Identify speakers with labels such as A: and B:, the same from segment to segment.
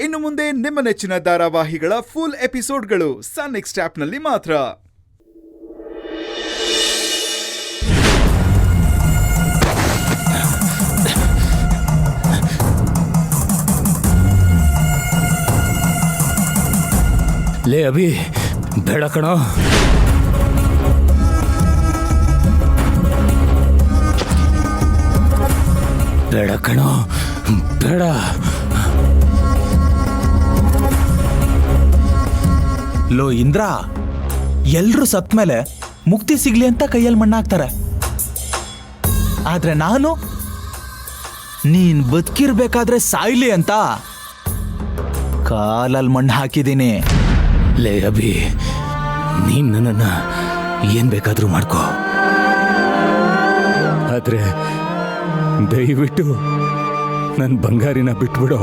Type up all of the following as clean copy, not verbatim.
A: ಇನ್ನು ಮುಂದೆ ನಿಮ್ಮ ನೆಚ್ಚಿನ ಧಾರಾವಾಹಿಗಳ ಫುಲ್ ಎಪಿಸೋಡ್ಗಳು ಸನ್ ನೆಕ್ಸ್ಟ್ ಆಪ್ನಲ್ಲಿ ಮಾತ್ರ.
B: ಲೇ ಅಭಿ, ಬೇಡ ಕಣೋ. ಬೇಡ ಕಣೋ, ಬೇಡ.
C: ಲೋ ಇಂದ್ರ, ಎಲ್ರು ಸತ್ ಮೇಲೆ ಮುಕ್ತಿ ಸಿಗ್ಲಿ ಅಂತ ಕೈಯಲ್ಲಿ ಮಣ್ಣಾಕ್ತಾರೆ. ಆದ್ರೆ ನಾನು ನೀನ್ ಬದುಕಿರ್ಬೇಕಾದ್ರೆ ಸಾಯ್ಲಿ ಅಂತ ಕಾಲಲ್ಲಿ ಮಣ್ಣು ಹಾಕಿದ್ದೀನಿ.
B: ಲೇ ಅಭಿ, ನೀನ್ ನನ್ನನ್ನ ಏನ್ ಬೇಕಾದ್ರೂ ಮಾಡ್ಕೋ, ಆದ್ರೆ ದಯವಿಟ್ಟು ನನ್ನ ಬಂಗಾರಿನ ಬಿಟ್ಬಿಡೋ.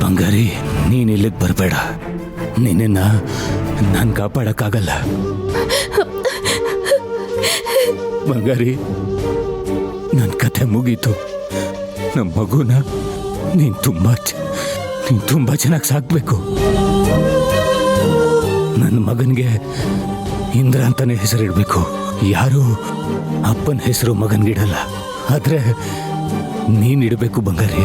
B: ಬಂಗಾರಿ, ನೀನ್ ಇಲ್ಲಿಗೆ ಬರಬೇಡ. ನಿನ್ನ ನಾನು ಕಾಪಾಡಕ್ಕಾಗಲ್ಲ. ಬಂಗಾರಿ, ನನ್ನ ಕಥೆ ಮುಗೀತು. ನಮ್ಮ ಮಗುನ ನೀನು ತುಂಬ ಚೆನ್ನಾಗಿ ಸಾಕ್ಬೇಕು. ನನ್ನ ಮಗನಿಗೆ ಇಂದ್ರ ಅಂತಾನೆ ಹೆಸರಿಡಬೇಕು. ಯಾರು ಅಪ್ಪನ ಹೆಸರು ಮಗನಿಗಿಡಲ್ಲ, ಆದ್ರೆ ನೀನಿಡಬೇಕು ಬಂಗಾರಿ.